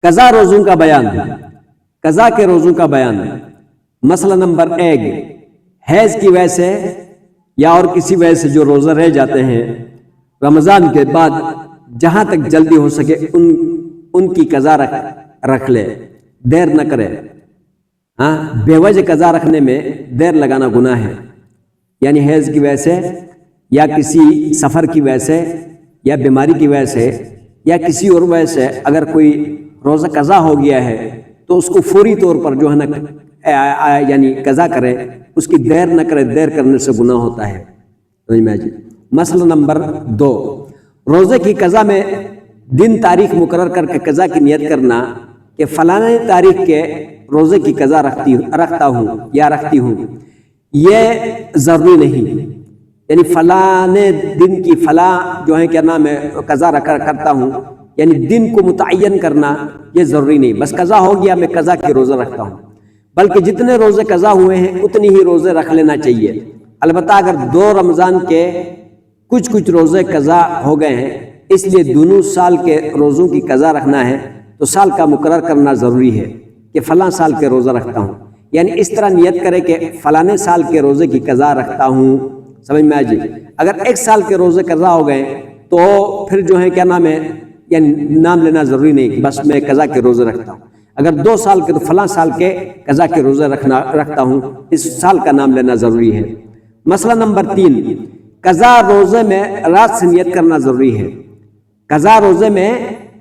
قضا روزوں کا بیان، قضا کے روزوں کا بیان۔ مسئلہ نمبر 1، حیض کی وجہ سے یا اور کسی وجہ سے جو روزہ رہ جاتے ہیں رمضان کے بعد، جہاں تک جلدی ہو سکے ان کی قضا رکھ لے، دیر نہ کرے۔ بے وجہ قضا رکھنے میں دیر لگانا گناہ ہے، یعنی حیض کی وجہ سے یا کسی سفر کی وجہ سے یا بیماری کی وجہ سے یا کسی اور وجہ سے اگر کوئی روزہ قضا ہو گیا ہے تو اس کو فوری طور پر جو ہے نا یعنی قضا کرے، اس کی دیر نہ کرے، دیر کرنے سے گناہ ہوتا ہے۔ مسئلہ نمبر 2، روزے کی قضا میں دن تاریخ مقرر کر کے قضا کی نیت کرنا کہ فلاں تاریخ کے روزے کی قضا رکھتا ہوں یا رکھتی ہوں، یہ ضروری نہیں، یعنی فلاں دن کی فلاں جو ہے کیا نام ہے قضا کرتا ہوں، یعنی دن کو متعین کرنا یہ ضروری نہیں، بس قضا ہو گیا میں قضا کے روزہ رکھتا ہوں، بلکہ جتنے روزے قضا ہوئے ہیں اتنی ہی روزے رکھ لینا چاہیے۔ البتہ اگر 2 رمضان کے کچھ روزے قضا ہو گئے ہیں، اس لیے دونوں سال کے روزوں کی قضا رکھنا ہے تو سال کا مقرر کرنا ضروری ہے کہ فلاں سال کے روزہ رکھتا ہوں، یعنی اس طرح نیت کرے کہ فلاں سال کے روزے کی قضا رکھتا ہوں۔ سمجھ میں آ جی؟ اگر 1 سال کے روزے قضا ہو گئے تو پھر جو ہے کیا نام ہے یعنی نام لینا ضروری نہیں کہ بس میں قضا کے روزے رکھتا ہوں۔ اگر 2 سال کے تو فلاں سال کے قضا کے روزے رکھتا ہوں، اس سال کا نام لینا ضروری ہے۔ مسئلہ نمبر 3، قضا روزے میں رات سے نیت کرنا ضروری ہے۔ قضا روزے میں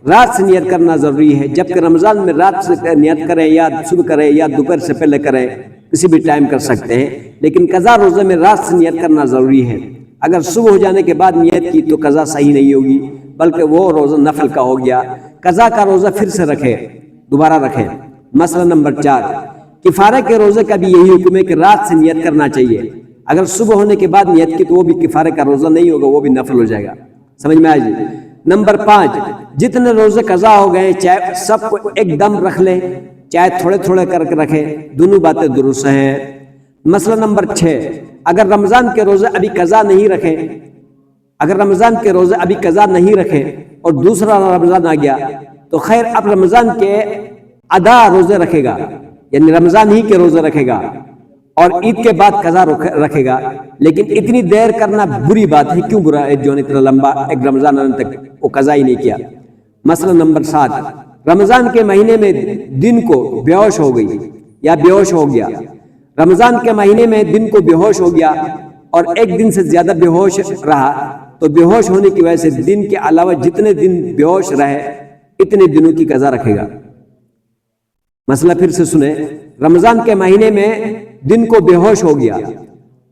رات سے نیت کرنا ضروری ہے، جبکہ رمضان میں رات سے نیت کریں یا صبح کریں یا دوپہر سے پہلے کریں، کسی بھی ٹائم کر سکتے ہیں، لیکن قضا روزے میں رات سے نیت کرنا ضروری ہے۔ اگر صبح ہو جانے کے بعد نیت کی تو قضا صحیح نہیں ہوگی، بلکہ وہ روزہ نفل کا ہو گیا۔ قضا کا روزہ پھر سے رکھے، دوبارہ رکھیں۔ مسئلہ نمبر 4، کفارے کے روزے کا بھی یہی حکم ہے کہ رات سے نیت کرنا چاہیے، اگر صبح ہونے کے بعد نیت کی تو وہ بھی کفارے کا روزہ نہیں ہوگا، وہ بھی نفل ہو جائے گا۔ سمجھ میں آئے جی؟ نمبر 5، جتنے روزے قضا ہو گئے چاہے سب کو ایک دم رکھ لیں چاہے تھوڑے تھوڑے کر کے رکھیں، دونوں باتیں درست ہیں۔ مسئلہ نمبر 6، اگر رمضان کے روزے ابھی قضا نہیں رکھیں، اگر رمضان کے روزے ابھی قضا نہیں رکھیں اور دوسرا رمضان آ گیا تو خیر اب رمضان کے ادا روزے رکھے گا، یعنی رمضان ہی کے روزے رکھے گا اور عید کے بعد قضا رکھے گا، لیکن اتنی دیر کرنا بری بات ہے۔ کیوں برا ہے؟ جو اتنا لمبا ایک رمضان آنے تک وہ قضا ہی نہیں کیا۔ مسئلہ نمبر 7، رمضان کے مہینے میں دن کو بے ہوش ہو گئی یا بے ہوش ہو گیا، رمضان کے مہینے میں دن کو بے ہوش ہو گیا اور 1 دن سے زیادہ بے ہوش رہا تو بے ہوش ہونے کی وجہ سے دن کے علاوہ جتنے دن بے ہوش رہے اتنے دنوں کی قضا رکھے گا۔ مسئلہ پھر سے سنیں، رمضان کے مہینے میں دن کو بے ہوش ہو گیا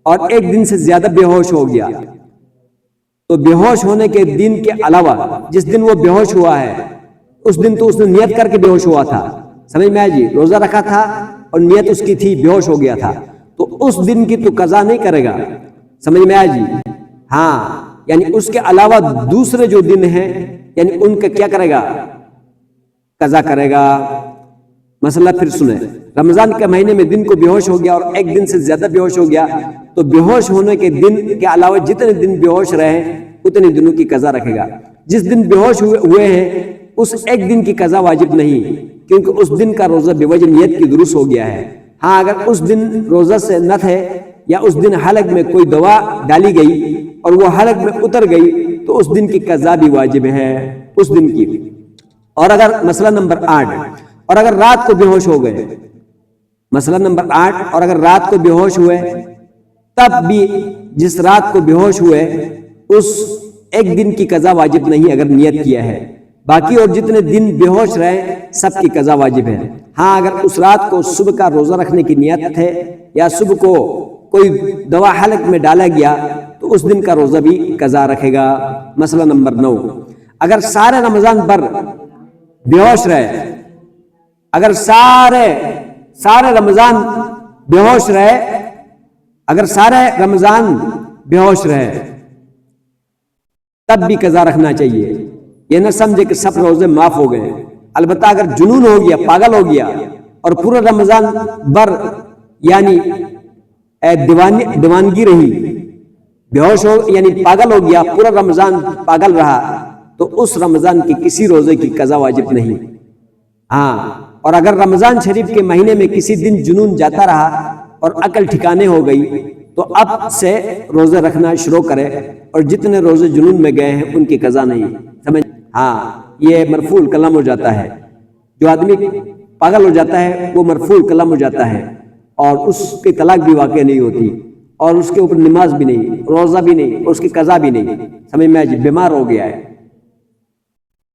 اور 1 دن سے زیادہ بے ہوش ہو گیا تو بے ہوش ہونے کے دن کے علاوہ جس دن وہ بے ہوش ہوا ہے اس دن تو اس نے نیت کر کے بے ہوش ہوا تھا۔ سمجھ میں آئے جی؟ روزہ رکھا تھا اور نیت اس کی تھی، بے ہوش ہو گیا تھا تو اس دن کی تو قضا نہیں کرے گا۔ سمجھ میں آئے جی؟ ہاں، یعنی اس کے علاوہ دوسرے جو دن ہیں یعنی ان کا کیا کرے گا؟ قضا کرے گا۔ مسئلہ پھر سنیں، رمضان کے مہینے میں دن کو بے ہوش ہو گیا اور 1 دن سے زیادہ بے ہوش ہو گیا تو بے ہوش ہونے کے دن کے علاوہ جتنے دن بے ہوش رہے اتنے دنوں کی قضا رکھے گا۔ جس دن بے ہوش ہوئے ہیں اس 1 دن کی قضا واجب نہیں، کیونکہ اس دن کا روزہ بے وجہ نیت کی درست ہو گیا ہے۔ ہاں، اگر اس دن روزہ سے نہ تھے یا اس دن حلق میں کوئی دوا ڈالی گئی اور وہ حلق میں اتر گئی تو اس دن کی قضا بھی واجب ہے اس دن کی۔ اور اگر مسئلہ نمبر 8، اور اگر رات کو بے ہوش ہو گئے، مسئلہ نمبر 8، اور اگر رات کو بے ہوش ہوئے تب بھی جس رات کو بے ہوش ہوئے اس 1 دن کی قضا واجب نہیں اگر نیت کیا ہے، باقی اور جتنے دن بے ہوش رہے سب کی قضا واجب ہے۔ ہاں، اگر اس رات کو صبح کا روزہ رکھنے کی نیت ہے یا صبح کو کوئی دوا حلق میں ڈالا گیا تو اس دن کا روزہ بھی قضا رکھے گا۔ مسئلہ نمبر 9، اگر سارے رمضان بھر بے ہوش رہے، اگر سارے رمضان بے ہوش رہے، اگر سارے رمضان بے ہوش رہے تب بھی قضا رکھنا چاہیے، یہ نہ سمجھے کہ سب روزے معاف ہو گئے۔ البتہ اگر جنون ہو گیا، پاگل ہو گیا اور پورا رمضان بھر یعنی دیوانگی رہی، بے ہوش ہو یعنی پاگل ہو گیا، پورا رمضان پاگل رہا تو اس رمضان کی کسی روزے کی قضا واجب نہیں۔ ہاں، اور اگر رمضان شریف کے مہینے میں کسی دن جنون جاتا رہا اور عقل ٹھکانے ہو گئی تو اب سے روزے رکھنا شروع کرے، اور جتنے روزے جنون میں گئے ہیں ان کی قضا نہیں، سمجھ؟ ہاں، یہ مرفوع القلم ہو جاتا ہے، جو آدمی پاگل ہو جاتا ہے وہ مرفوع القلم ہو جاتا ہے، اور اس کی طلاق بھی واقع نہیں ہوتی، اور اس کے اوپر نماز بھی نہیں، روزہ بھی نہیں، اور اس کی قضا بھی نہیں، سمجھ میں؟ بیمار ہو گیا ہے۔